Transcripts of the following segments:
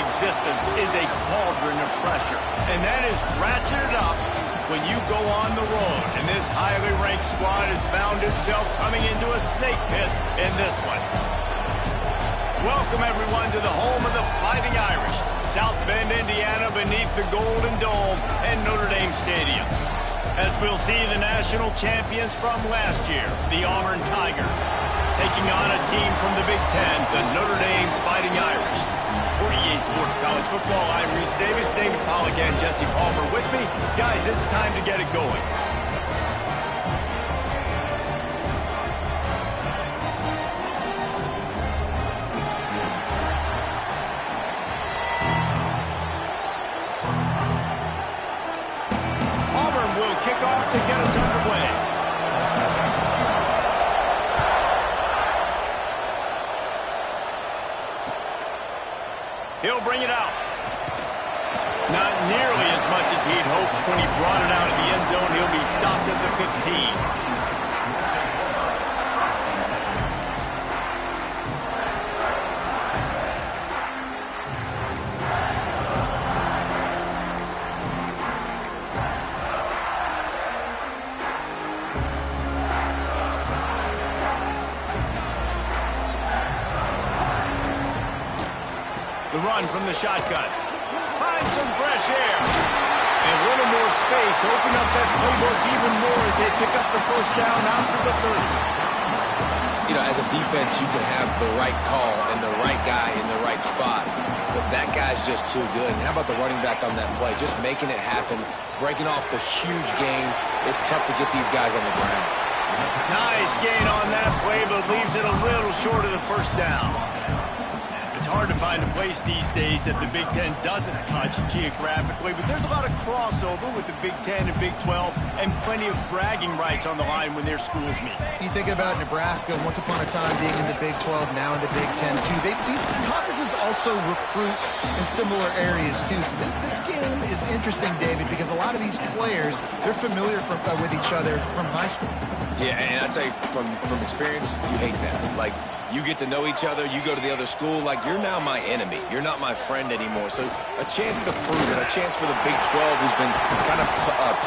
existence is a cauldron of pressure, and that is ratcheted up when you go on the road. And this highly ranked squad has found itself coming into a snake pit in this one. Welcome, everyone, to the home of the Fighting Irish, South Bend, Indiana, beneath the Golden Dome and Notre Dame Stadium. As we'll see the national champions from last year, the Auburn Tigers, taking on a team from the Big Ten, the Notre Dame Fighting Irish. For EA Sports College Football, I'm Reese Davis, David Pollack, and Jesse Palmer with me. Guys, it's time to get it going. Auburn will kick off to get us underway. He'll bring it out. Not nearly as much as he'd hoped when he brought it out of the end zone. He'll be stopped at the 15. The run from the shotgun. Find some fresh air. And a little more space. Open up that playbook even more as they pick up the first down after the 30. You know, as a defense, you can have the right call and the right guy in the right spot. But that guy's just too good. And how about the running back on that play? Just making it happen, breaking off the huge gain. It's tough to get these guys on the ground. Nice gain on that play, but leaves it a little short of the first down. It's hard to find a place these days that the Big Ten doesn't touch geographically, but there's a lot of crossover with the Big Ten and Big 12 and plenty of bragging rights on the line when their schools meet. You think about Nebraska, once upon a time being in the Big 12, now in the Big 10 too. These conferences also recruit in similar areas too. So this game is interesting, David, because a lot of these players, they're familiar with each other from high school. Yeah, and I tell you, from experience, you hate that. Like, you get to know each other, you go to the other school, like, you're now my enemy. You're not my friend anymore. So a chance to prove it, a chance for the Big 12, who's been kind of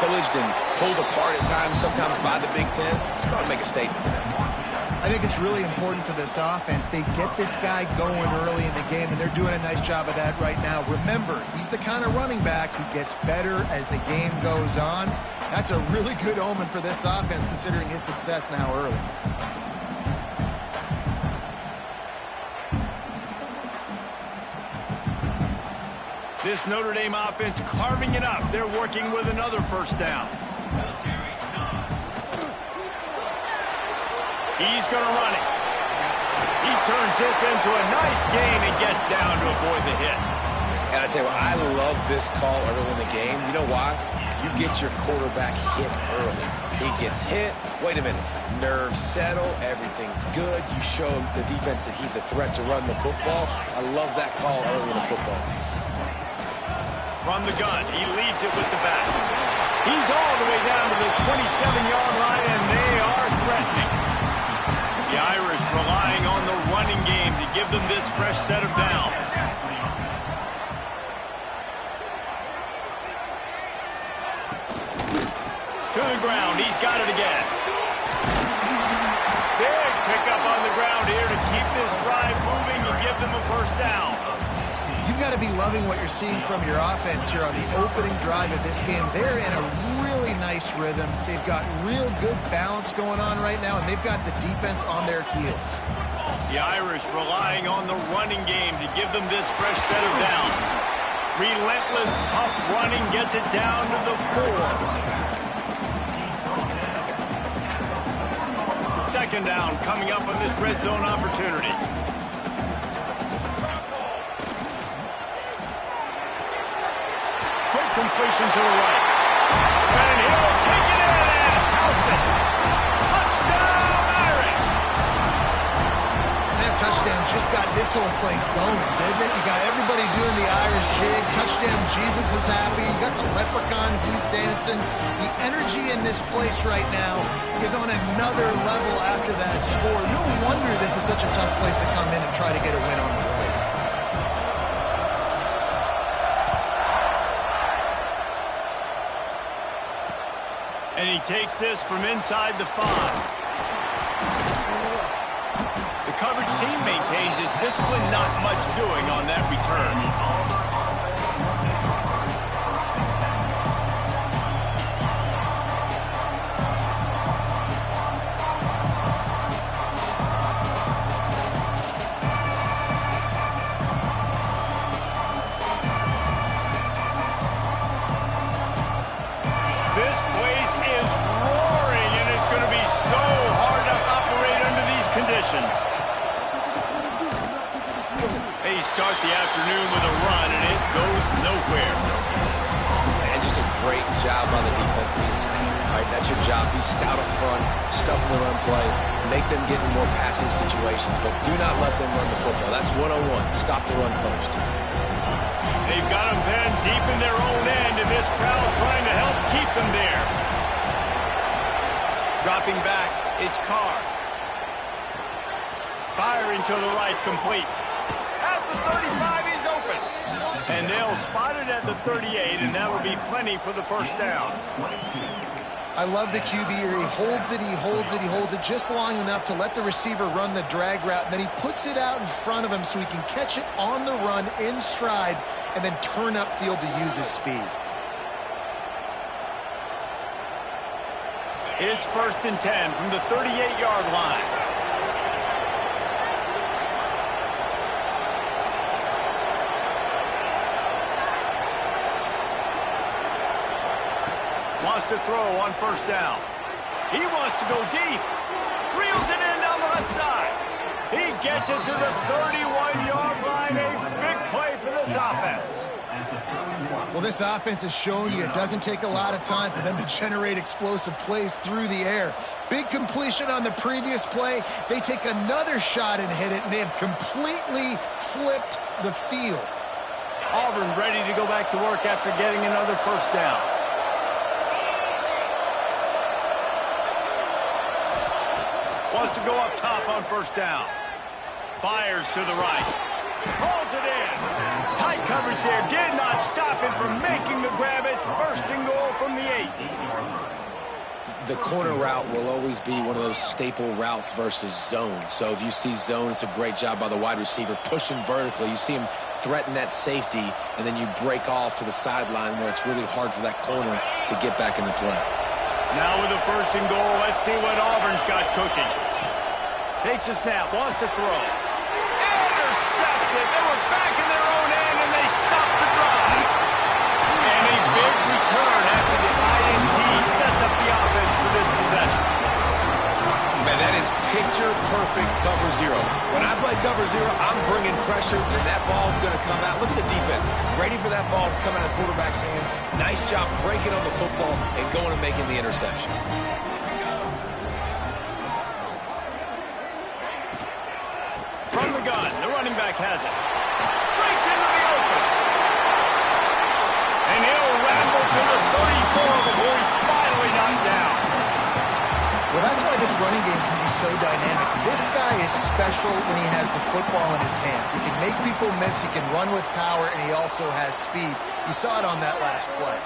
pillaged and pulled apart at times, sometimes by the Big 10. It's got to make a statement to them. I think it's really important for this offense. They get this guy going early in the game, and they're doing a nice job of that right now. Remember, he's the kind of running back who gets better as the game goes on. That's a really good omen for this offense, considering his success now early. This Notre Dame offense carving it up. They're working with another first down. He's going to run it. He turns this into a nice gain and gets down to avoid the hit. And I tell you what, I love this call early in the game. You know why? You get your quarterback hit early. He gets hit. Wait a minute. Nerves settle. Everything's good. You show the defense that he's a threat to run the football. I love that call early in the football. From the gun, he leaves it with the back. He's all the way down to the 27-yard line, and they are threatening. The Irish relying on the running game to give them this fresh set of downs. To the ground, he's got it again. Big pickup on the ground here to keep this drive moving and give them a first down. You've got to be loving what you're seeing from your offense here on the opening drive of this game. They're in a really nice rhythm. They've got real good balance going on right now, and they've got the defense on their heels. The Irish relying on the running game to give them this fresh set of downs. Relentless, tough running gets it down to the 4. Second down coming up on this red zone opportunity. Completion to the right. And he'll take it in and house it. Touchdown, Irish! That touchdown just got this whole place going, didn't it? You got everybody doing the Irish jig. Touchdown, Jesus is happy. You got the leprechaun, he's dancing. The energy in this place right now is on another level after that score. No wonder this is such a tough place to come in and try to get a win on the road. And he takes this from inside the 5. The coverage team maintains his discipline, not much doing on that return. They start the afternoon with a run, and it goes nowhere. And just a great job by the defense being stout. All right, that's your job. Be stout up front, stuff in the run play, make them get in more passing situations, but do not let them run the football. That's 101. Stop the run first. They've got them pinned deep in their own end, and this crowd trying to help keep them there. Dropping back, it's Carr. Firing to the right, complete. At the 35, he's open. And they'll spot it at the 38, and that will be plenty for the first down. I love the QB here. He holds it, he holds it, he holds it just long enough to let the receiver run the drag route, and then he puts it out in front of him so he can catch it on the run in stride and then turn upfield to use his speed. It's 1st and 10 from the 38-yard line. Wants to throw on 1st down. He wants to go deep. Reels it in down the left side. He gets it to the 31-yard line. A big play for this offense. Well, this offense has shown you it doesn't take a lot of time for them to generate explosive plays through the air. Big completion on the previous play. They take another shot and hit it, and they have completely flipped the field. Auburn ready to go back to work after getting another 1st down. Wants to go up top on 1st down. Fires to the right. Rolls it in. Tight coverage there. Did not stop him from making the grab. It's 1st and goal from the 8. The corner route will always be one of those staple routes versus zone. So if you see zone, it's a great job by the wide receiver pushing vertically. You see him threaten that safety, and then you break off to the sideline where it's really hard for that corner to get back in the play. Now with a 1st and goal, let's see what Auburn's got cooking. Takes a snap, wants to throw. Intercepted. They were back in their own end, and they stopped the drive. And a big return after the INT sets up the offense for this possession. Man, that is picture-perfect cover zero. When I play cover zero, I'm bringing pressure, and that ball's going to come out. Look at the defense. Ready for that ball to come out of the quarterback's hand. Nice job breaking on the football and going and making the interception. From the gun, the running back has it. Breaks into the open. And he'll ramble to the 34 before he's finally knocked down. Well, that's why this running game can be so dynamic. This guy is special when he has the football in his hands. He can make people miss, he can run with power, and he also has speed. You saw it on that last play.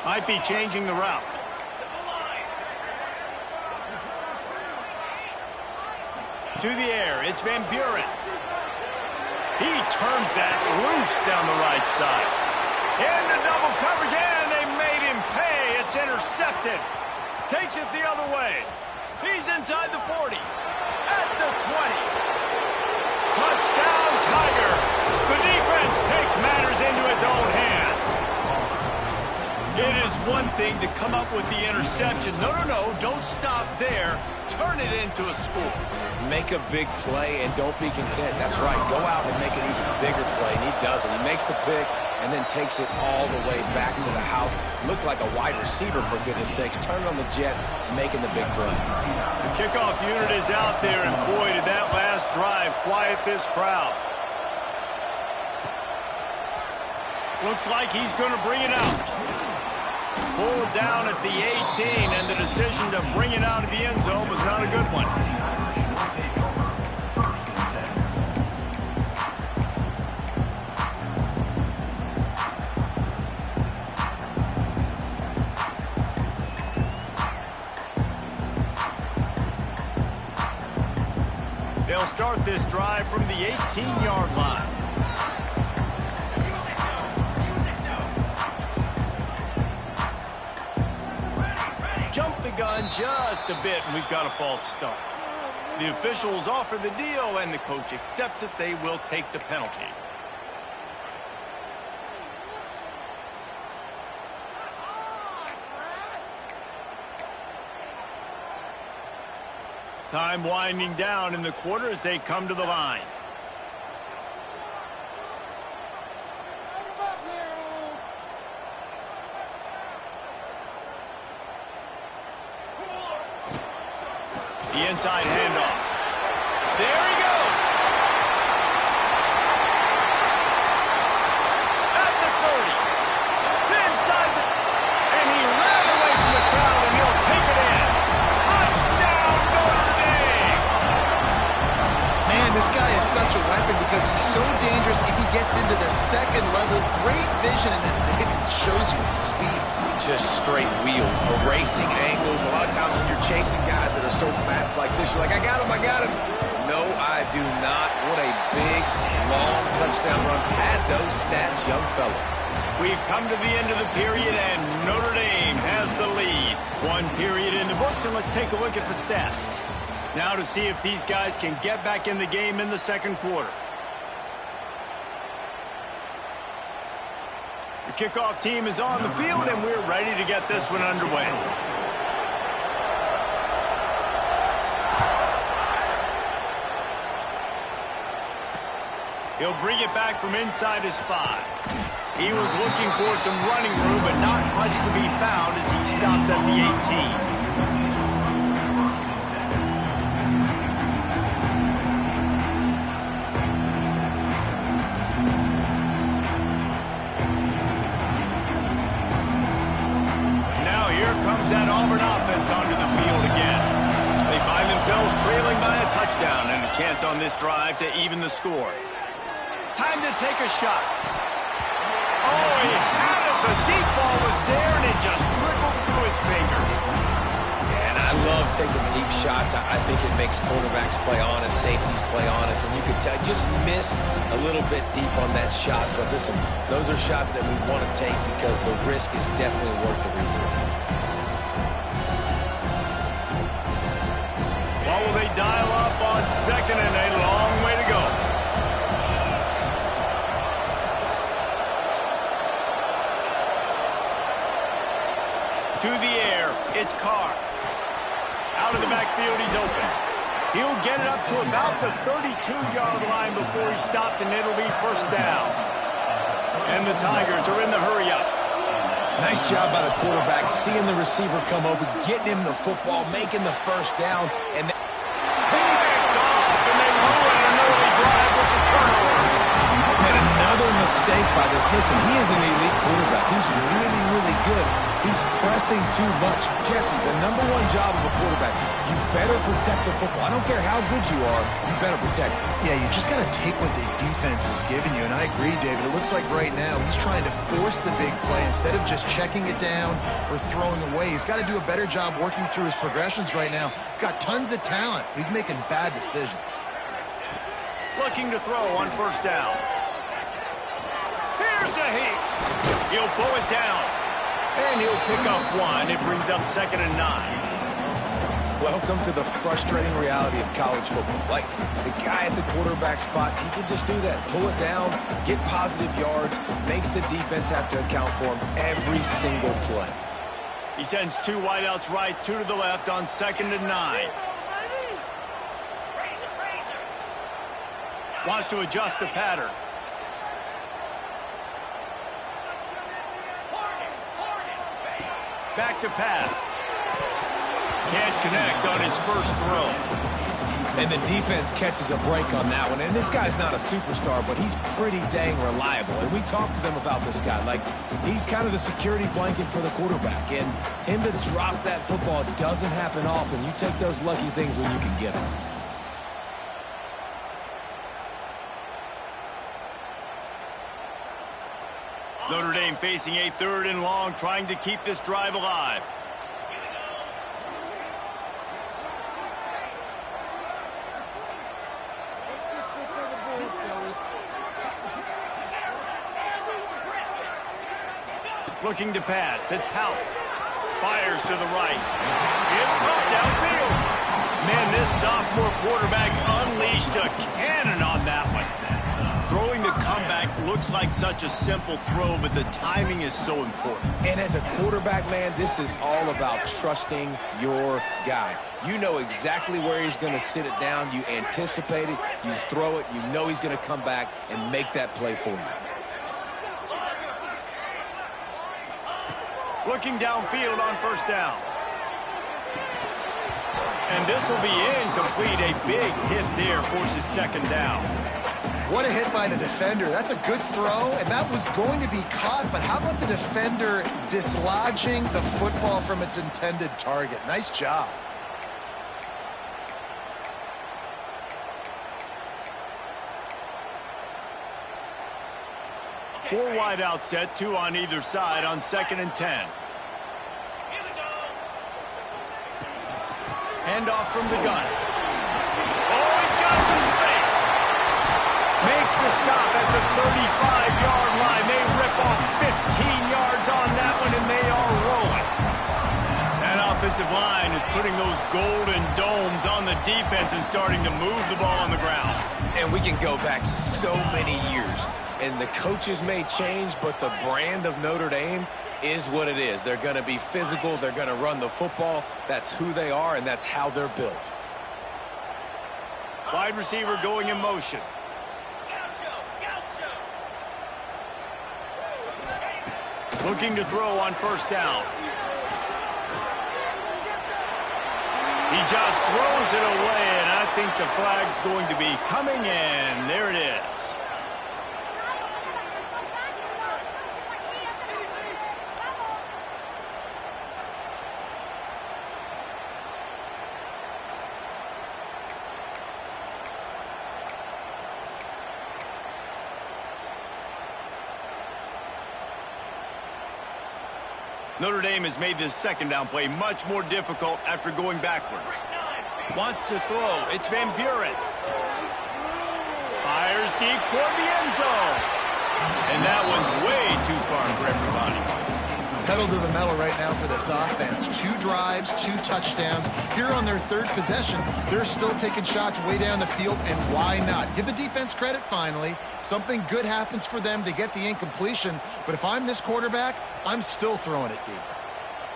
Might be changing the route. To the air, it's Van Buren. He turns that loose down the right side. Into double coverage, and they made him pay. It's intercepted. Takes it the other way. He's inside the 40. At the 20. Touchdown, Tiger. The defense takes matters into its own hands. It is one thing to come up with the interception. No, don't stop there. Turn it into a score. Make a big play and don't be content. That's right. Go out and make an even bigger play, and he does it. He makes the pick and then takes it all the way back to the house. Looked like a wide receiver, for goodness sakes. Turn on the Jets, making the big play. The kickoff unit is out there, and boy, did that last drive quiet this crowd. Looks like he's going to bring it out. Pulled down at the 18, and the decision to bring it out of the end zone was not a good one. They'll start this drive from the 18-yard line. Jump the gun just a bit, and we've got a false start. The officials offer the deal, and the coach accepts it. They will take the penalty. Time winding down in the quarter as they come to the line. The inside handoff. There he goes. At the 30. Inside the... And he ran away from the crowd, and he'll take it in. Touchdown, Notre Dame! Man, this guy is such a weapon because he's so dangerous if he gets into the second level. Great vision, and then David shows you the speed. Just straight wheels, erasing angles. A lot of times when you're chasing guys that are so fast like this, you're like, I got him, I got him. No, I do not. What a big, long touchdown run. Pad those stats, young fella. We've come to the end of the period, and Notre Dame has the lead. One period in the books, and let's take a look at the stats. Now to see if these guys can get back in the game in the second quarter. The kickoff team is on the field, and we're ready to get this one underway. He'll bring it back from inside his 5. He was looking for some running room, but not much to be found as he stopped at the 18. That Auburn offense onto the field again. They find themselves trailing by a touchdown and a chance on this drive to even the score. Time to take a shot. Oh, he had it. The deep ball was there, and it just trickled through his fingers. Yeah, and I love taking deep shots. I think it makes quarterbacks play honest, safeties play honest, and you could tell just missed a little bit deep on that shot. But listen, those are shots that we want to take because the risk is definitely worth the reward. What will they dial up on second and a long way to go? To the air, it's Carr. Out of the backfield, he's open. He'll get it up to about the 32-yard line before he's stopped, and it'll be first down. And the Tigers are in the hurry-up. Nice job by the quarterback, seeing the receiver come open, getting him the football, making the first down, and picked off, and they ruin an early drive with the turnover. Man, another mistake by this. Listen, he is an elite quarterback. He's really, really good. He's pressing too much. Jesse, the #1 job of a quarterback, you better protect the football. I don't care how good you are, you better protect it. Yeah, you just got to take what the defense is giving you, and I agree, David. It looks like right now he's trying to force the big play instead of just checking it down or throwing away. He's got to do a better job working through his progressions right now. He's got tons of talent, but he's making bad decisions. Looking to throw on first down. Here's a heat. He'll pull it down. And he'll pick up 1. It brings up 2nd and 9. Welcome to the frustrating reality of college football. Like, the guy at the quarterback spot, he can just do that. Pull it down, get positive yards, makes the defense have to account for him every single play. He sends 2 wideouts right, 2 to the left on 2nd and 9. Wants to adjust the pattern. Back to pass. Can't connect on his first throw. And the defense catches a break on that one. And this guy's not a superstar, but he's pretty dang reliable. And we talked to them about this guy. Like, he's kind of the security blanket for the quarterback. And him to drop that football doesn't happen often. You take those lucky things when you can get them. Notre Dame facing a 3rd and long, trying to keep this drive alive. Looking to pass. It's House. Fires to the right. It's caught downfield. Man, this sophomore quarterback unleashed a cannon on that one. Throwing the comeback looks like such a simple throw, but the timing is so important. And as a quarterback, man, this is all about trusting your guy. You know exactly where he's going to sit it down. You anticipate it. You throw it. You know he's going to come back and make that play for you. Looking downfield on first down. And this will be incomplete. A big hit there forces second down. What a hit by the defender. That's a good throw, and that was going to be caught, but how about the defender dislodging the football from its intended target? Nice job. Four wide out set, two on either side on 2nd and 10. Handoff from the gun. Oh, he's got some space. Makes the stop at the 35-yard line. They rip off 15 yards on that one, and they are rolling. That offensive line is putting those golden domes on the defense and starting to move the ball on the ground. And we can go back so many years. And the coaches may change, but the brand of Notre Dame is what it is. They're going to be physical. They're going to run the football. That's who they are, and that's how they're built. Wide receiver going in motion. Looking to throw on first down. He just throws it away, and I think the flag's going to be coming in. There it is. Notre Dame has made this second down play much more difficult after going backwards. Wants to throw. It's Van Buren. Fires deep toward the end zone. And that one's way too far for everybody. Pedal to the metal right now for this offense. 2 drives, 2 touchdowns. Here on their 3rd possession, they're still taking shots way down the field, and why not? Give the defense credit finally. Something good happens for them to get the incompletion, but if I'm this quarterback, I'm still throwing it deep.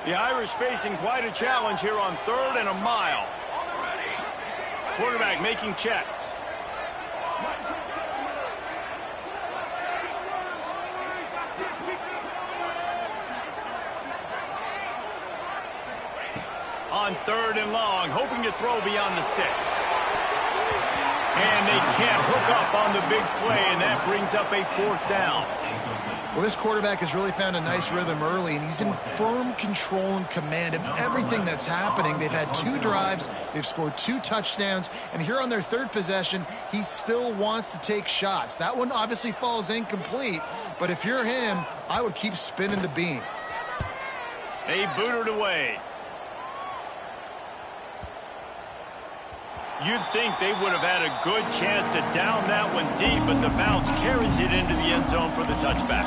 The Irish facing quite a challenge here on 3rd and a mile. Quarterback making checks. On 3rd and long, hoping to throw beyond the sticks. And they can't hook up on the big play, and that brings up a 4th down. Well, this quarterback has really found a nice rhythm early, and he's in firm control and command of everything that's happening. They've had 2 drives, they've scored 2 touchdowns, and here on their 3rd possession, he still wants to take shots. That one obviously falls incomplete, but if you're him, I would keep spinning the beam. They booted away. You'd think they would have had a good chance to down that one deep, but the bounce carries it into the end zone for the touchback.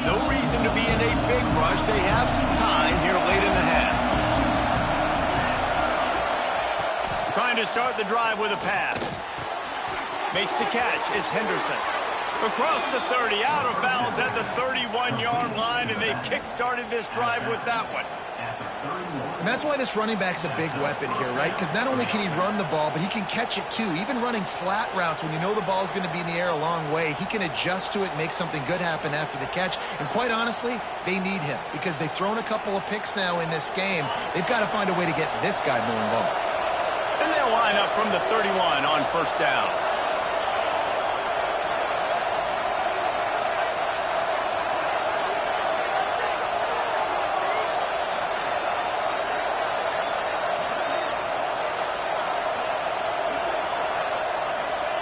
No reason to be in a big rush. They have some time here late in the half. Trying to start the drive with a pass. Makes the catch. It's Henderson. Across the 30, out of bounds at the 31-yard line, and they kick-started this drive with that one. And that's why this running back's a big weapon here, right? Because not only can he run the ball, but he can catch it too. Even running flat routes when you know the ball's going to be in the air a long way, he can adjust to it and make something good happen after the catch. And quite honestly, they need him because they've thrown a couple of picks now in this game. They've got to find a way to get this guy more involved. And they'll line up from the 31 on first down.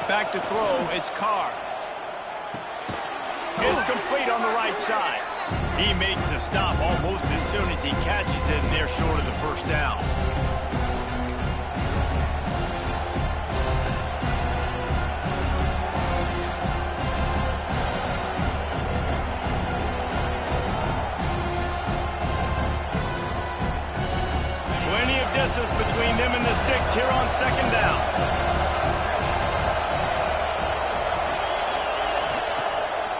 Back to throw, it's Carr. It's complete on the right side. He makes the stop almost as soon as he catches it, and they're short of the first down. Plenty of distance between them and the sticks here on second down.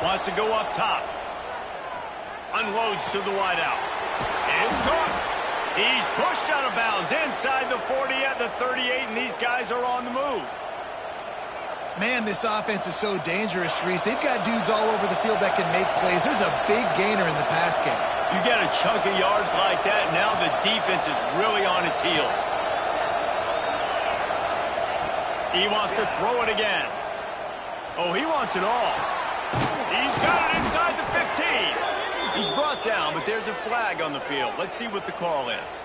Wants to go up top. Unloads to the wideout. It's caught. He's pushed out of bounds inside the 40 at the 38, and these guys are on the move. Man, this offense is so dangerous, Reese. They've got dudes all over the field that can make plays. There's a big gainer in the pass game. You get a chunk of yards like that, now the defense is really on its heels. He wants to throw it again. Oh, he wants it all. He's got it inside the 15. He's brought down, but there's a flag on the field. Let's see what the call is.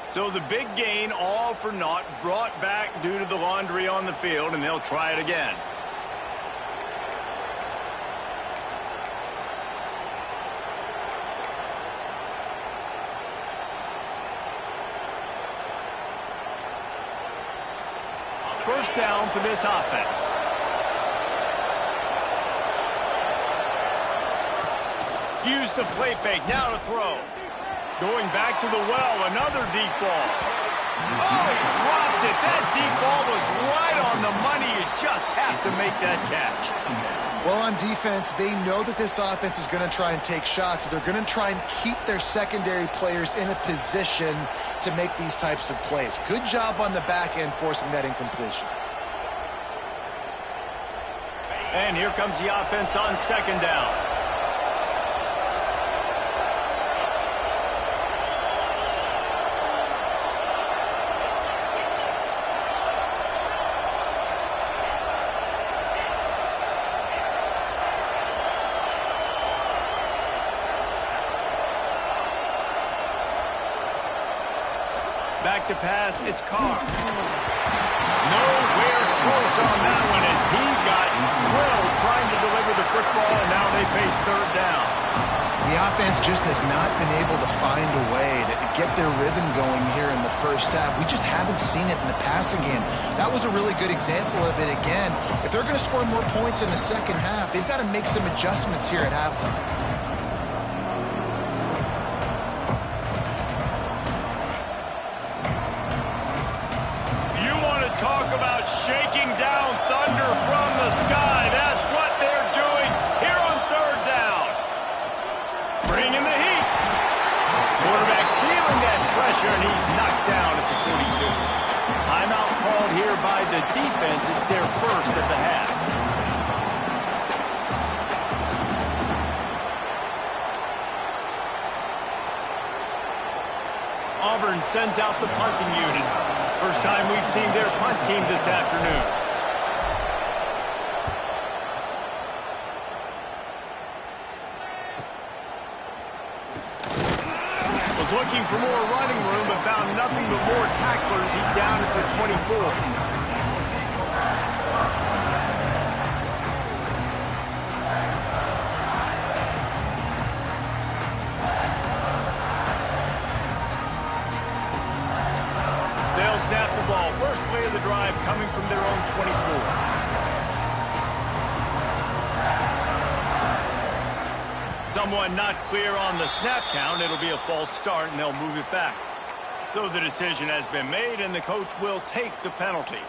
So the big gain, all for naught, brought back due to the laundry on the field, and they'll try it again. First down for this offense. Use the play fake, now to throw. Going back to the well, another deep ball. Oh, he dropped it. That deep ball was right on the money. You just have to make that catch. Well, on defense, they know that this offense is going to try and take shots, so they're going to try and keep their secondary players in a position to make these types of plays. Good job on the back end forcing that incompletion. And here comes the offense on second down. Back to pass, it's Carr. Nowhere close on that one as he got drilled trying to deliver the football, and now they face third down. The offense just has not been able to find a way to get their rhythm going here in the first half. We just haven't seen it in the passing game. That was a really good example of it again. If they're going to score more points in the second half, they've got to make some adjustments here at halftime. Talk about shaking down thunder from the sky. That's what they're doing here on third down. Bringing the heat. Quarterback feeling that pressure, and he's knocked down at the 42. Timeout called here by the defense. It's their first of the half. Auburn sends out the punting unit. First time we've seen their punt team this afternoon. Was looking for more running room, but found nothing but more tacklers. He's down at the 24. Snap the ball. First play of the drive coming from their own 24. Someone not clear on the snap count. It'll be a false start, and they'll move it back. So the decision has been made, and the coach will take the penalty.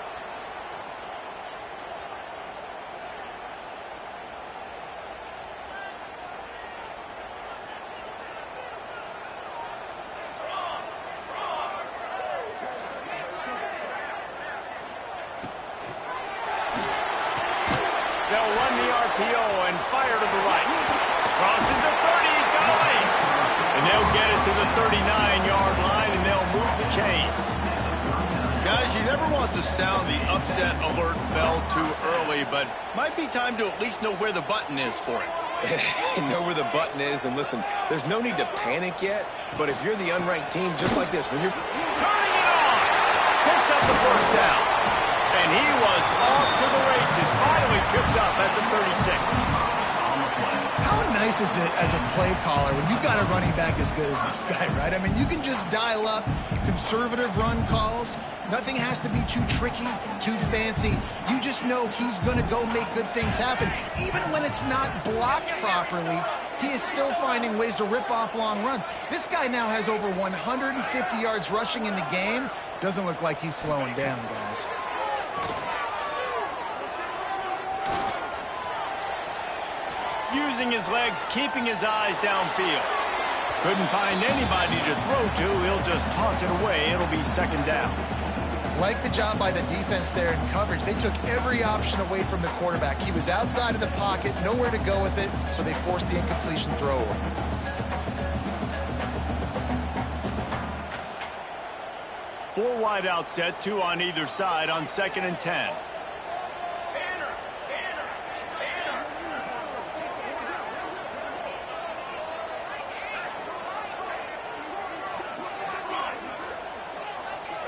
They'll run the RPO and fire to the right. Crosses the 30, he's got away. And they'll get it to the 39-yard line, and they'll move the chains. Guys, you never want to sound the upset alert bell too early, but might be time to at least know where the button is for it. Know where the button is, and listen, there's no need to panic yet, but if you're the unranked team, just like this, when you're turning it on, picks up the first down. And he was off to the races, finally tripped up at the 36. How nice as a play caller when you've got a running back as good as this guy, right? I mean, you can just dial up conservative run calls. Nothing has to be too tricky, too fancy. You just know he's going to go make good things happen. Even when it's not blocked properly, he is still finding ways to rip off long runs. This guy now has over 150 yards rushing in the game. Doesn't look like he's slowing down, guys. Using his legs, keeping his eyes downfield. Couldn't find anybody to throw to. He'll just toss it away. It'll be second down. Like the job by the defense there in coverage. They took every option away from the quarterback. He was outside of the pocket, nowhere to go with it, so they forced the incompletion throw. 4 wide out set, 2 on either side on 2nd and 10.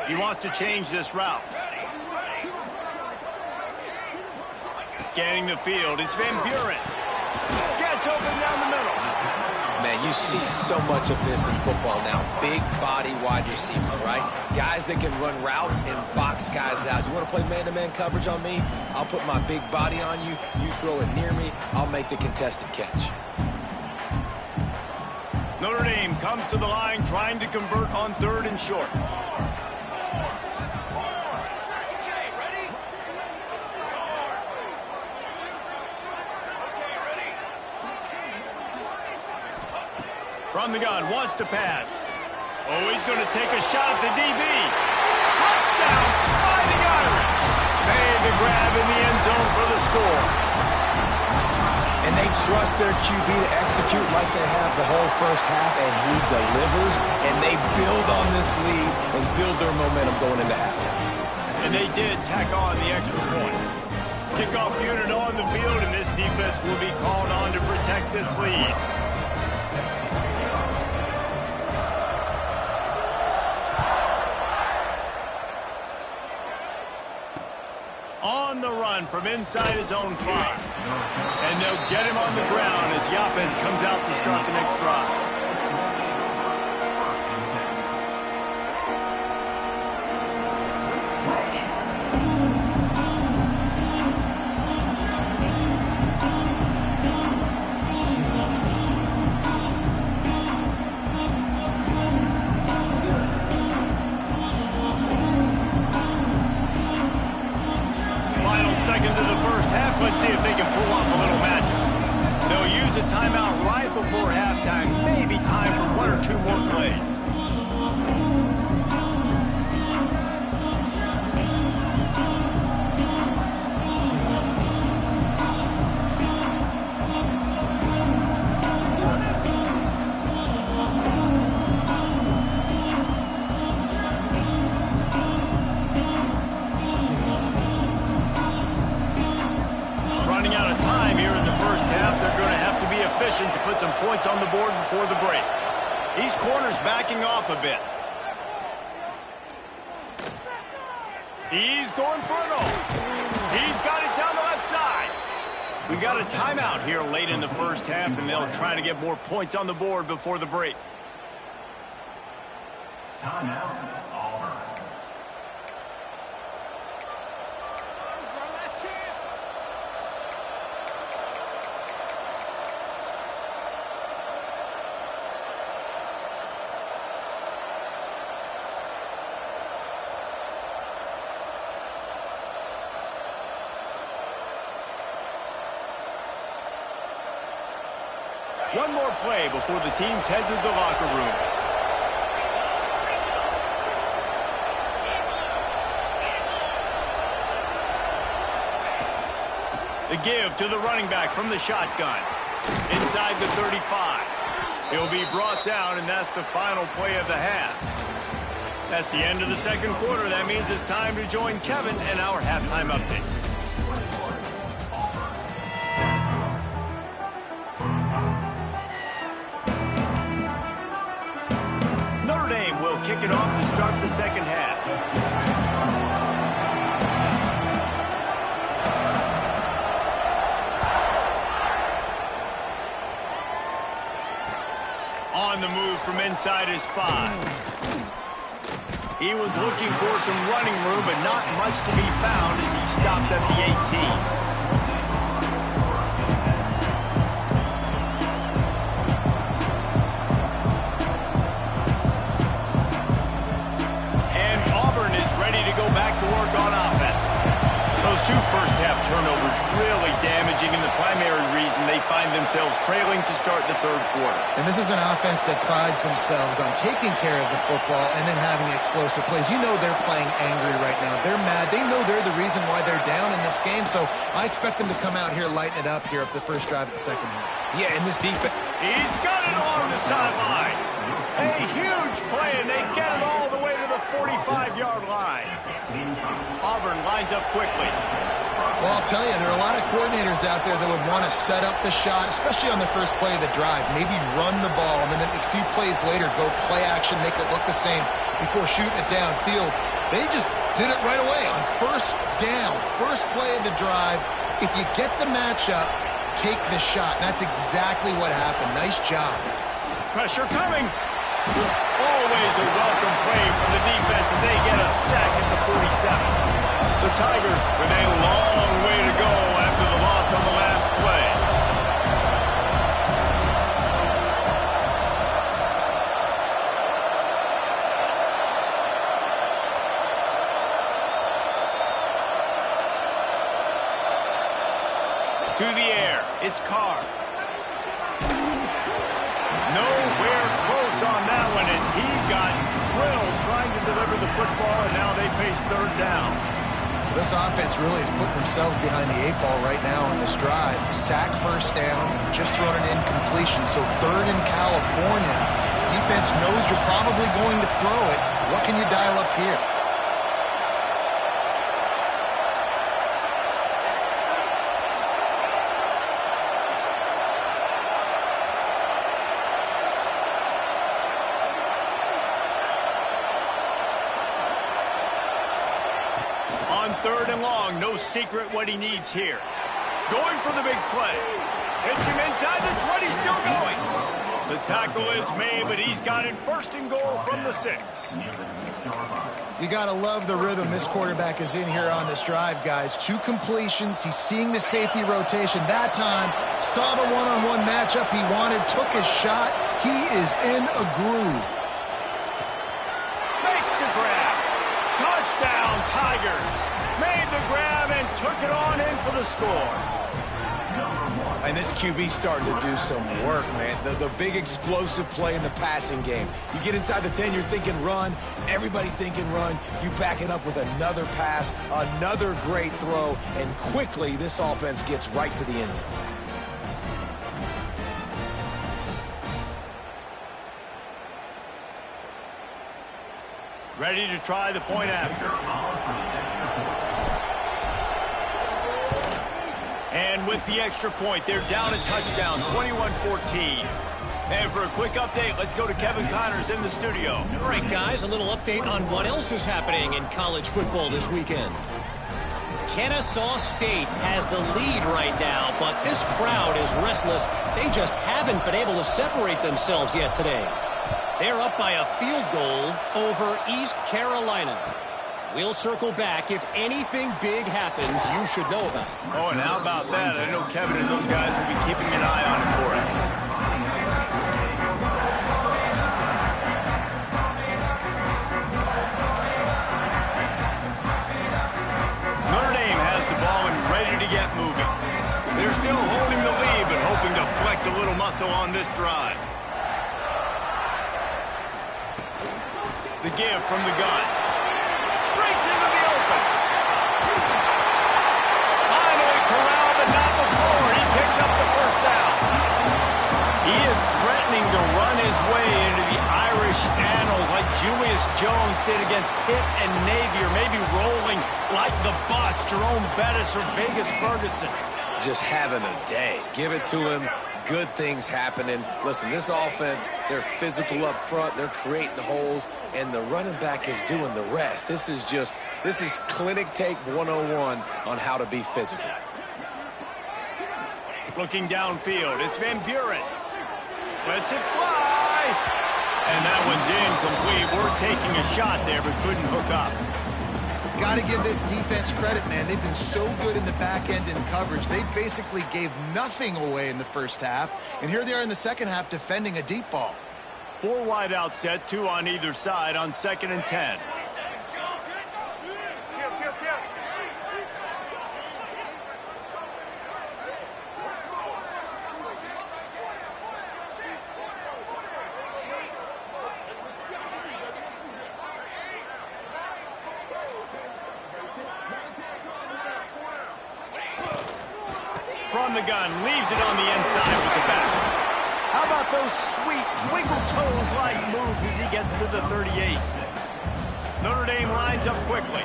He wants to change this route. Scanning the field, it's Van Buren. Gets open down the middle. Man, you see so much of this in football now. Big body wide receiver, right? Guys that can run routes and box guys out. You want to play man-to-man coverage on me? I'll put my big body on you. You throw it near me, I'll make the contested catch. Notre Dame comes to the line trying to convert on 3rd and short. From the gun, wants to pass. Oh, he's going to take a shot at the DB. Touchdown, Fighting Irish. Made the grab in the end zone for the score. And they trust their QB to execute like they have the whole first half, and he delivers, and they build on this lead and build their momentum going into halftime. And they did tack on the extra point. Kickoff unit on the field, and this defense will be called on to protect this lead. On the run from inside his own 5. And they'll get him on the ground as the offense comes out to start the next drive. Seconds of the first half. Let's see if they can pull off a little magic. They'll use a timeout right before halftime. Maybe time for 1 or 2 more plays. To put some points on the board before the break. These corners backing off a bit. He's going for it all. He's got it down the left side. We got a timeout here late in the first half, and they'll try to get more points on the board before the break. Timeout. One more play before the teams head to the locker rooms. The give to the running back from the shotgun. Inside the 35. He'll be brought down, and that's the final play of the half. That's the end of the second quarter. That means it's time to join Kevin and our halftime update. Kick it off to start the second half. the move from inside his 5. He was looking for some running room, but not much to be found as he stopped at the 18. To work on offense. Those 2 first-half turnovers really damaging, and the primary reason they find themselves trailing to start the 3rd quarter. And this is an offense that prides themselves on taking care of the football and then having explosive plays. You know they're playing angry right now. They're mad. They know they're the reason why they're down in this game, so I expect them to come out here, lighten it up here after the first drive of the second half. Yeah, in this defense. He's got it along the sideline. A huge play, and they get it all the way to the 45-yard line. Auburn lines up quickly. Well, I'll tell you, there are a lot of coordinators out there that would want to set up the shot, especially on the first play of the drive. Maybe run the ball, and then a few plays later, go play action, make it look the same before shooting it downfield. They just did it right away on first down. First play of the drive. If you get the matchup, take the shot. And that's exactly what happened. Nice job. Pressure coming. Always a welcome play from the defense as they get a sack at the 47. The Tigers with a long way to go after the loss on the last play. To the air, it's Carr. Nowhere close on that one as he got drilled trying to deliver the football, and now they face 3rd down. This offense really is putting themselves behind the 8 ball right now on this drive. Sack first down, just thrown an incompletion, so 3rd in California. Defense knows you're probably going to throw it. What can you dial up here? On 3rd and long, no secret what he needs here. Going for the big play. Hits him inside the 20, still going. The tackle is made, but he's got it 1st and goal from the 6. You got to love the rhythm this quarterback is in here on this drive, guys. 2 completions. He's seeing the safety rotation. That time, saw the one-on-one matchup he wanted, took his shot. He is in a groove. Makes the grab. Touchdown, Tigers. Made the grab and took it on in for the score. And this QB starting to do some work, man. The big explosive play in the passing game. You get inside the 10, you're thinking run. Everybody thinking run. You back it up with another pass, another great throw, and quickly this offense gets right to the end zone. Ready to try the point after. And with the extra point, they're down a touchdown, 21-14. And for a quick update, let's go to Kevin Connors in the studio. All right, guys, a little update on what else is happening in college football this weekend. Kennesaw State has the lead right now, but this crowd is restless. They just haven't been able to separate themselves yet today. They're up by a field goal over East Carolina. We'll circle back. If anything big happens, you should know about it. Oh, and how about that? I know Kevin and those guys will be keeping an eye on it for us. Notre Dame has the ball and ready to get moving. They're still holding the lead, but hoping to flex a little muscle on this drive. The give from the gun. Breaks into the open. Finally corralled, but not before. He picks up the 1st down. He is threatening to run his way into the Irish annals like Julius Jones did against Pitt and Navy, or maybe rolling like the bus, Jerome Bettis or Vegas Ferguson. Just having a day. Give it to him. Good things happening. Listen, this offense, they're physical up front. They're creating holes, and the running back is doing the rest. This is clinic take 101 on how to be physical. Looking downfield, it's Van Buren. Lets it fly. And that one's incomplete. We're taking a shot there, but couldn't hook up. Got to give this defense credit, man. They've been so good in the back end in coverage. They basically gave nothing away in the first half. And here they are in the second half defending a deep ball. 4 wide out set, 2 on either side on 2nd and 10. From the gun, leaves it on the inside with the back. How about those sweet twinkle toes-like moves as he gets to the 38? Notre Dame lines up quickly.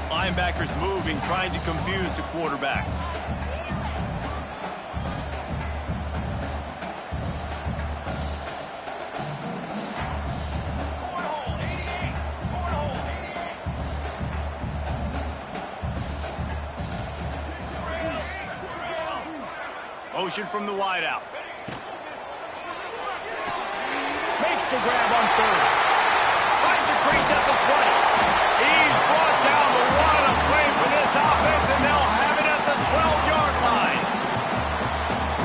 Linebackers moving, trying to confuse the quarterback. Motion from the wideout. Makes the grab on 3rd. Finds a crease at the 20. He's brought down the 1. A play for this offense, and they'll have it at the 12-yard line.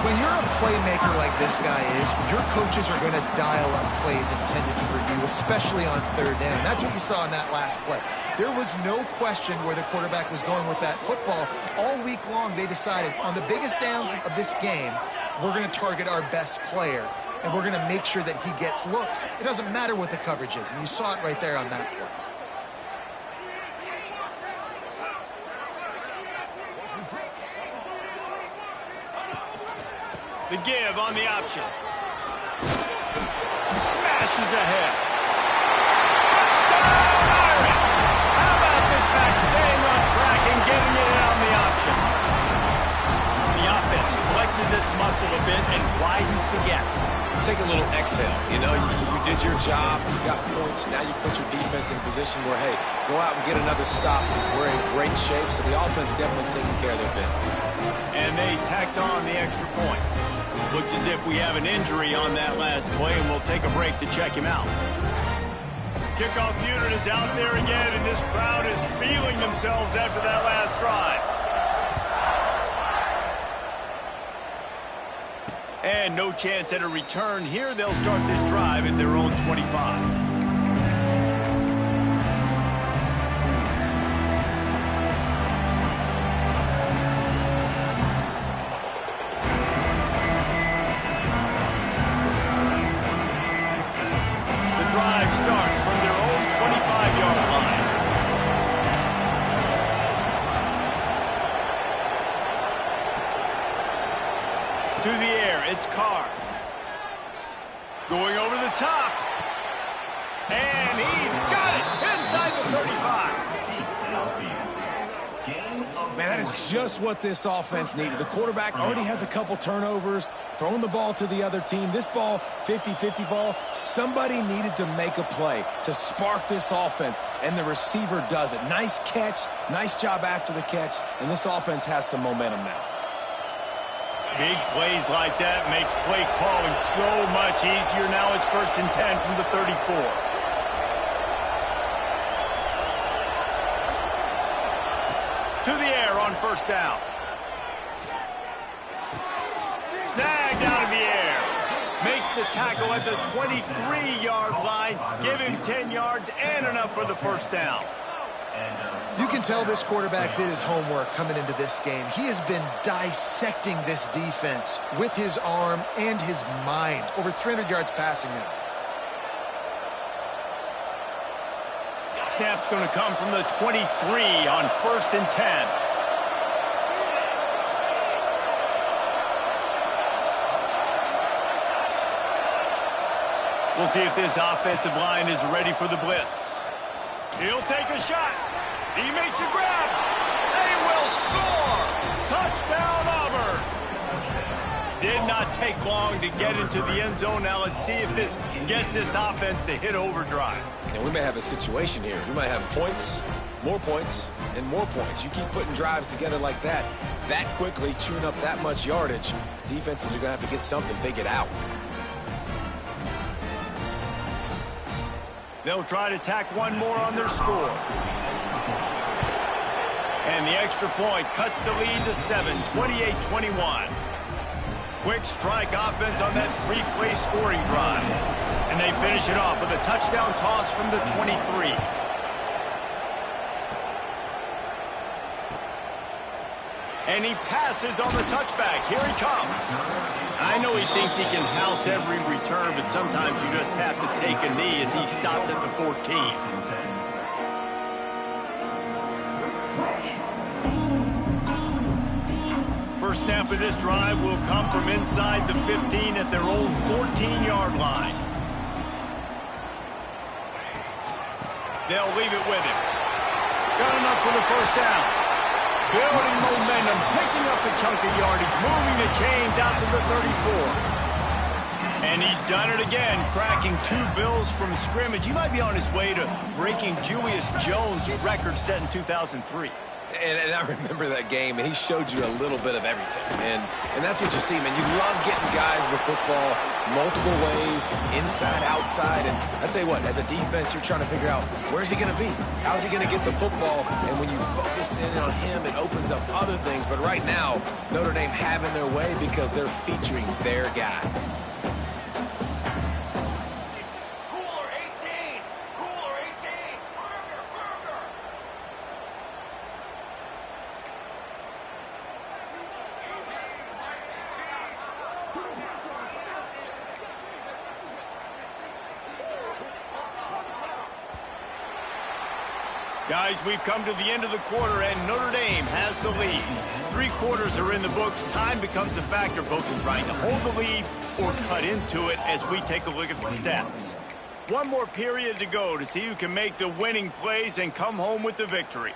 When you're a playmaker like this guy is, your coaches are going to dial up plays intended for you, especially on 3rd down. That's what you saw in that last play. There was no question where the quarterback was going with that football. All week long, they decided on the biggest downs of this game, we're going to target our best player, and we're going to make sure that he gets looks. It doesn't matter what the coverage is, and you saw it right there on that play. The give on the option. Smashes ahead. Touchdown, Irish! How about this back staying on track and getting it on the option? The offense flexes its muscle a bit and widens the gap. Take a little exhale. You know, you did your job. You got points. Now you put your defense in a position where, hey, go out and get another stop. We're in great shape, so the offense definitely taking care of their business. And they tacked on the extra point. Looks as if we have an injury on that last play, and we'll take a break to check him out. Kickoff unit is out there again, and this crowd is feeling themselves after that last drive. And no chance at a return here. They'll start this drive at their own 25. Drive starts from their own 25-yard line. To the air, it's Carr. Going over the top. And he's got it inside the 35. Man, that is just what this offense needed. The quarterback already has a couple turnovers, throwing the ball to the other team. This ball, 50-50 ball, somebody needed to make a play to spark this offense, and the receiver does it. Nice catch, nice job after the catch, and this offense has some momentum now. Big plays like that makes play calling so much easier. Now it's 1st and 10 from the 34. To the air on 1st down. Snagged out of the air. Makes the tackle at the 23-yard line. Give him 10 yards and enough for the 1st down. You can tell this quarterback did his homework coming into this game. He has been dissecting this defense with his arm and his mind. Over 300 yards passing now. Snap's going to come from the 23 on 1st and 10. We'll see if this offensive line is ready for the blitz. He'll take a shot. He makes a grab. They will score. Touchdown, Auburn. Did not take long to get into the end zone. Now let's see if this gets this offense to hit overdrive. And we may have a situation here. We might have points, and more points. You keep putting drives together like that quickly, chewing up that much yardage, defenses are going to have to get something figured out. They'll try to tack one more on their score. And the extra point cuts the lead to 7, 28-21. Quick strike offense on that three-play scoring drive. And they finish it off with a touchdown toss from the 23. And he passes on the touchback. Here he comes. I know he thinks he can house every return, but sometimes you just have to take a knee as he stopped at the 14. First snap of this drive will come from inside the 15 at their own 14-yard line. They'll leave it with him. Got enough for the first down. Building momentum, picking up a chunk of yardage, moving the chains out to the 34. And he's done it again, cracking 2 Bills from scrimmage. He might be on his way to breaking Julius Jones' record set in 2003. And I remember that game, and he showed you a little bit of everything. And that's what you see, man. You love getting guys the football multiple ways, inside, outside. And I tell you what, as a defense, you're trying to figure out, where's he going to be? How's he going to get the football? And when you focus in on him, it opens up other things. But right now, Notre Dame having their way because they're featuring their guy. Guys, we've come to the end of the quarter, and Notre Dame has the lead. 3 quarters are in the books. Time becomes a factor, both in trying to hold the lead or cut into it as we take a look at the stats. One more period to go to see who can make the winning plays and come home with the victory.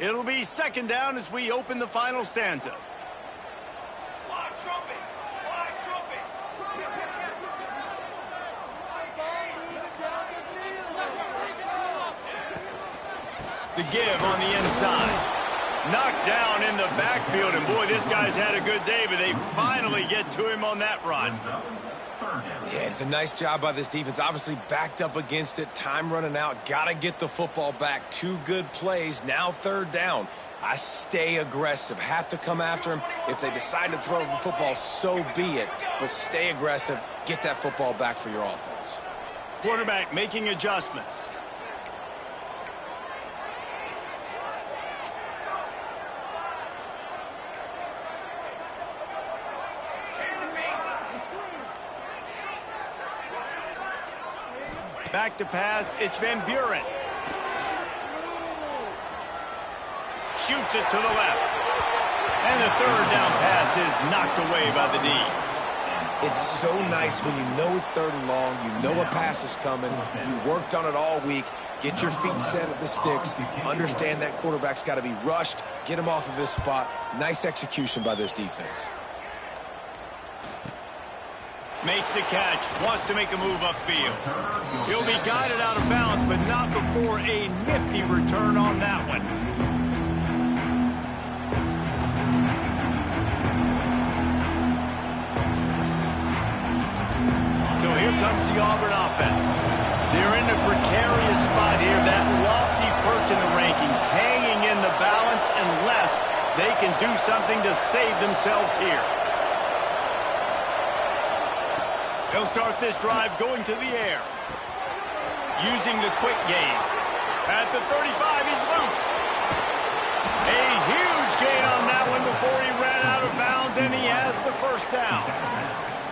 It'll be second down as we open the final stanza. The give on the inside. Knocked down in the backfield, and boy, this guy's had a good day, but they finally get to him on that run. Yeah, it's a nice job by this defense. Obviously backed up against it. Time running out. Got to get the football back. 2 good plays. Now third down. I stay aggressive. Have to come after him. If they decide to throw the football, so be it. But stay aggressive. Get that football back for your offense. Quarterback making adjustments. Back to pass, it's Van Buren. Shoots it to the left. And the third down pass is knocked away by the D. It's so nice when you know it's third and long, you know a pass is coming, you worked on it all week, get your feet set at the sticks, understand that quarterback's got to be rushed, get him off of his spot. Nice execution by this defense. Makes the catch, wants to make a move upfield. He'll be guided out of bounds, but not before a nifty return on that one. So here comes the Auburn offense. They're in a precarious spot here, that lofty perch in the rankings, hanging in the balance unless they can do something to save themselves here. He'll start this drive going to the air. Using the quick game. At the 35, he's loose. A huge gain on that one before he ran out of bounds, and he has the first down.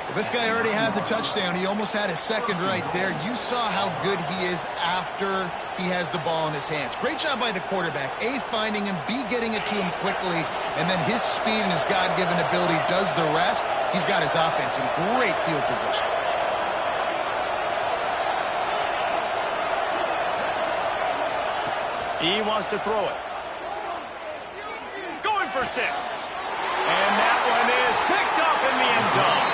Well, this guy already has a touchdown. He almost had his second right there. You saw how good he is after he has the ball in his hands. Great job by the quarterback. A, finding him, B, getting it to him quickly, and then his speed and his God-given ability does the rest. He's got his offense in great field position. He wants to throw it. Going for 6. And that one is picked up in the end zone.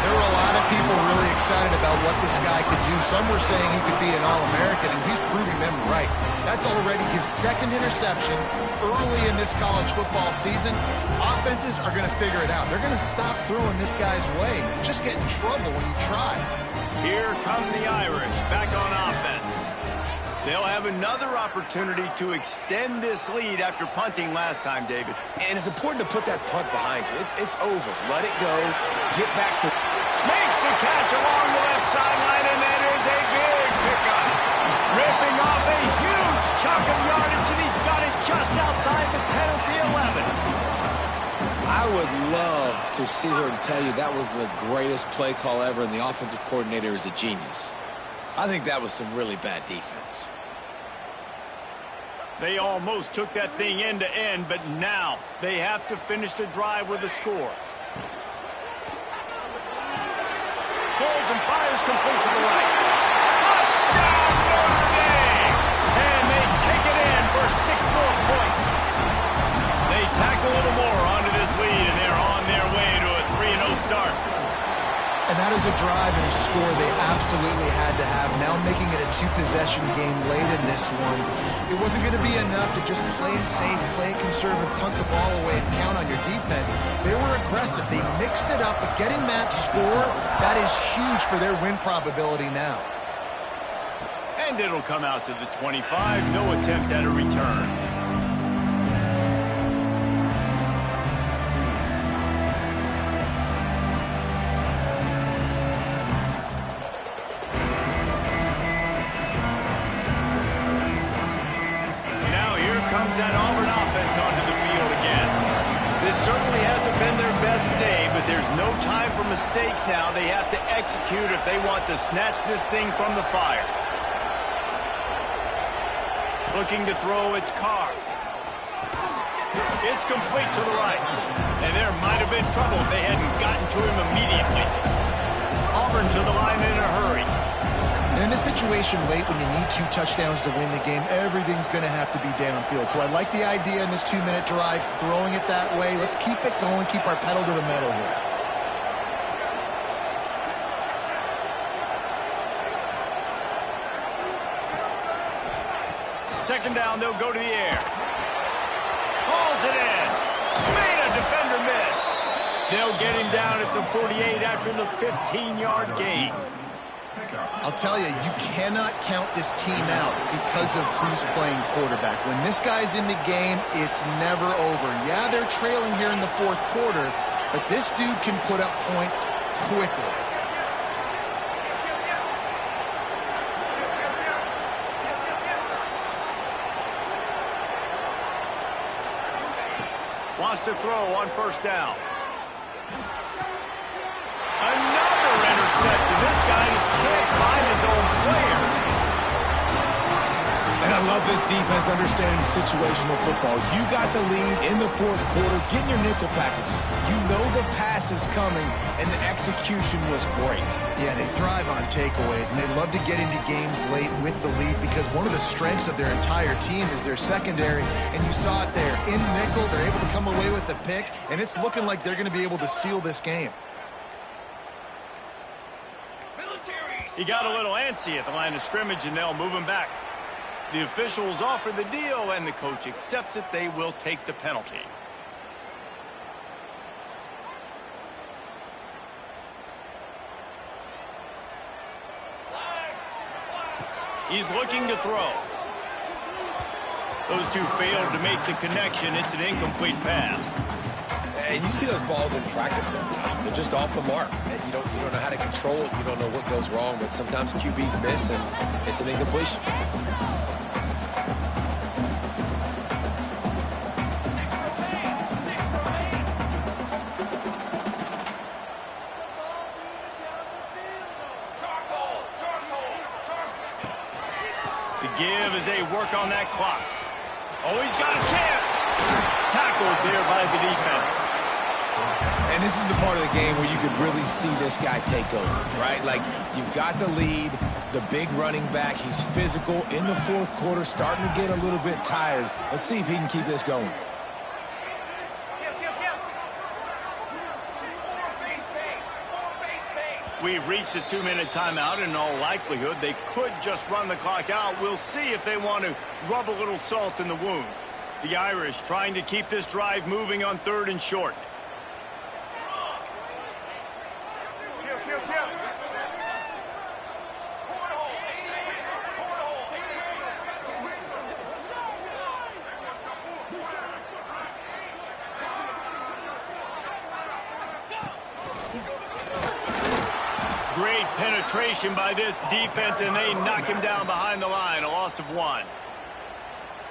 There were a lot of people really excited about what this guy could do. Some were saying he could be an All-American, and he's proving them right. That's already his second interception early in this college football season. Offenses are going to figure it out. They're going to stop throwing this guy's way. You just get in trouble when you try. Here come the Irish back on offense. They'll have another opportunity to extend this lead after punting last time, David. And it's important to put that punt behind you. It's over. Let it go. Get back to... Makes a catch along the left sideline, and that is a big pickup. Ripping off a huge chunk of yardage, and he's got it just outside the 10 of the 11. I would love to sit here and tell you that was the greatest play call ever, and the offensive coordinator is a genius. I think that was some really bad defense. They almost took that thing end to end, but now they have to finish the drive with a score. Holds and fires complete to the right. Touchdown Notre Dame! And they take it in for 6 more points. They tack a little more onto this lead, and they're on their way to a 3-0 start. And that is a drive and a score they absolutely had to have. Now making it a 2-possession game late in this one. It wasn't going to be enough to just play it safe, play it conservative, punt the ball away, and count on your defense. They were aggressive. They mixed it up, but getting that score, that is huge for their win probability now. And it'll come out to the 25. No attempt at a return. That Auburn offense onto the field again. This certainly hasn't been their best day, but there's no time for mistakes now. They have to execute if they want to snatch this thing from the fire. Looking to throw, it's Carr. It's complete to the right. And there might have been trouble if they hadn't gotten to him immediately. Auburn to the line in a hurry. And in this situation late when you need 2 touchdowns to win the game, everything's going to have to be downfield. So I like the idea in this 2-minute drive, throwing it that way. Let's keep it going, keep our pedal to the metal here. Second down, they'll go to the air. Hauls it in. Made a defender miss. They'll get him down at the 48 after the 15-yard gain. I'll tell you, you cannot count this team out because of who's playing quarterback. When this guy's in the game, it's never over. Yeah, they're trailing here in the 4th quarter, but this dude can put up points quickly. Wants to throw on first down. Another interception. This guy just can't find his own players. And I love this defense understanding situational football. You got the lead in the 4th quarter, getting your nickel packages. You know the pass is coming, and the execution was great. Yeah, they thrive on takeaways, and they love to get into games late with the lead because one of the strengths of their entire team is their secondary, and you saw it there. In nickel, they're able to come away with the pick, and it's looking like they're going to be able to seal this game. He got a little antsy at the line of scrimmage, and they'll move him back. The officials offer the deal, and the coach accepts it. They will take the penalty. He's looking to throw. Those two failed to make the connection. It's an incomplete pass. And you see those balls in practice sometimes. They're just off the mark. And you don't know how to control it. You don't know what goes wrong. But sometimes QBs miss, and it's an incompletion. The give as they work on that clock. Oh, he's got a chance. Tackled there by the defense. And this is the part of the game where you could really see this guy take over, right? Like, you've got the lead, the big running back. He's physical in the 4th quarter, starting to get a little bit tired. Let's see if he can keep this going. We've reached a 2-minute timeout. In all likelihood, they could just run the clock out. We'll see if they want to rub a little salt in the wound. The Irish trying to keep this drive moving on 3rd and short. Great penetration by this defense, and they knock him down behind the line. A loss of 1.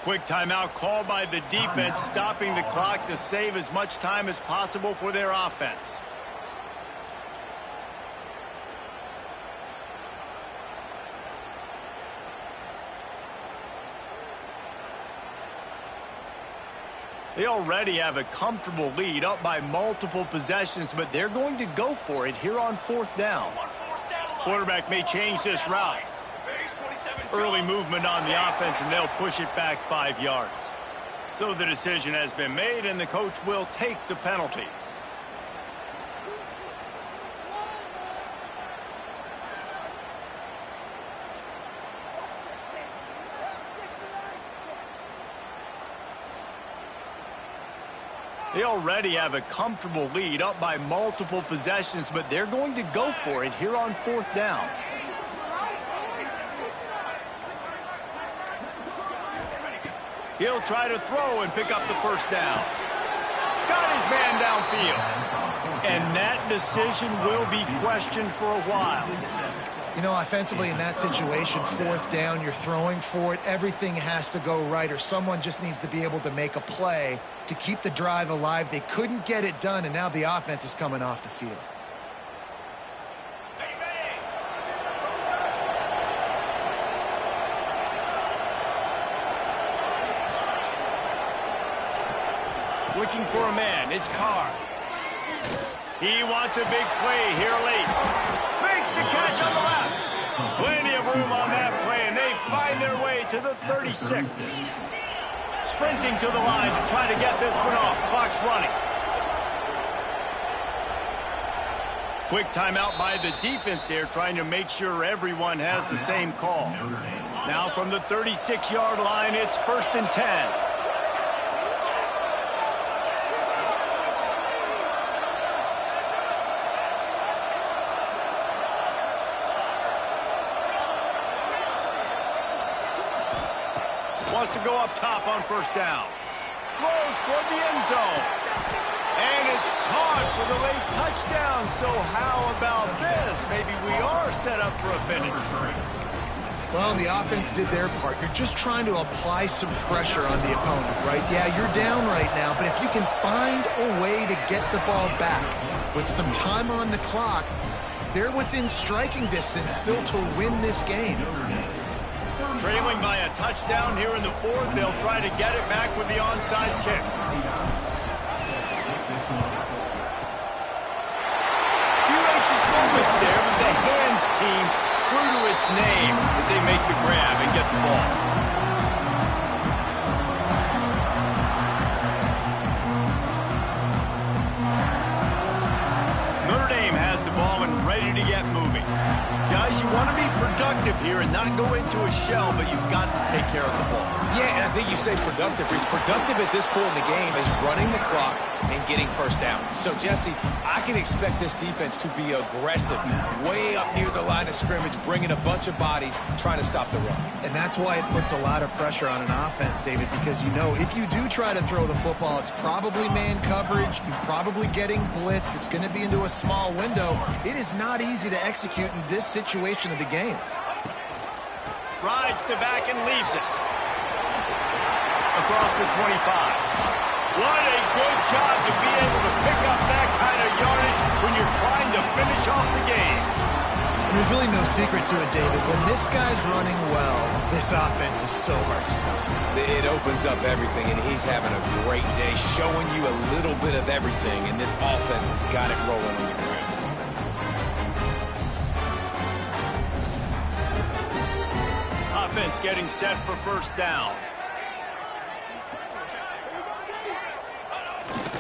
Quick timeout called by the defense, stopping the clock to save as much time as possible for their offense. They already have a comfortable lead, up by multiple possessions, but they're going to go for it here on 4th down. Quarterback may change this route. Early movement on the offense, and they'll push it back 5 yards. So the decision has been made, and the coach will take the penalty. They already have a comfortable lead, up by multiple possessions, but they're going to go for it here on 4th down. He'll try to throw and pick up the 1st down. Got his man downfield. And that decision will be questioned for a while. You know, offensively in that situation, 4th down, you're throwing for it. Everything has to go right, or someone just needs to be able to make a play to keep the drive alive. They couldn't get it done, and now the offense is coming off the field. Looking for a man, it's Carr. He wants a big play here late. Makes the catch on the left. Plenty of room on that play, and they find their way to the 36. Sprinting to the line to try to get this one off. Clock's running. Quick timeout by the defense there, trying to make sure everyone has the same call. Now from the 36-yard line, it's 1st and 10. Wants to go up top on 1st down. Throws toward the end zone. And it's caught for the late touchdown. So how about this? Maybe we are set up for a finish. Well, the offense did their part. You're just trying to apply some pressure on the opponent, right? Yeah, you're down right now, but if you can find a way to get the ball back with some time on the clock, they're within striking distance still to win this game. Trailing by a touchdown here in the 4th. They'll try to get it back with the onside kick. Few anxious moments there, but the hands team true to its name as they make the grab and get the ball. Notre Dame has the ball and ready to get moving. Guys, you want to be productive here and not go into a shell, but you've got to take care of the ball. Yeah, and I think you say productive. He's productive at this point in the game is running the clock and getting 1st down. So, Jesse, I can expect this defense to be aggressive, way up near the line of scrimmage, bringing a bunch of bodies, trying to stop the run. And that's why it puts a lot of pressure on an offense, David, because you know if you do try to throw the football, it's probably man coverage, you're probably getting blitzed, it's going to be into a small window. It is not easy to execute in this situation of the game. Rides to back and leaves it. Across the 25. What a good job to be able to pick up that kind of yardage when you're trying to finish off the game. And there's really no secret to it, David. When this guy's running well, this offense is so hard to stop. It opens up everything, and he's having a great day, showing you a little bit of everything, and this offense has got it rolling on the ground. Offense getting set for 1st down.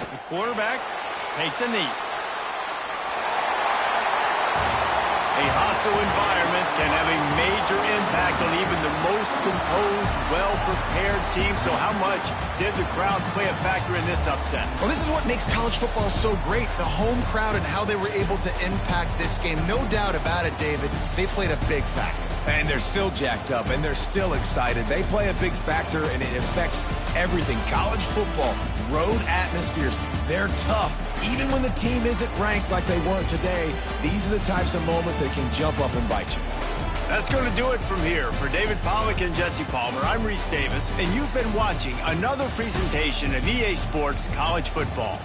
The quarterback takes a knee. A hostile environment can have a major impact on even the most composed, well-prepared team. So how much did the crowd play a factor in this upset? Well, this is what makes college football so great, the home crowd and how they were able to impact this game. No doubt about it, David. They played a big factor. And they're still jacked up, and they're still excited. They play a big factor, and it affects everything. College football, road atmospheres, they're tough. Even when the team isn't ranked like they weren't today, these are the types of moments that can jump up and bite you. That's going to do it from here. For David Pollack and Jesse Palmer, I'm Reese Davis, and you've been watching another presentation of EA Sports College Football.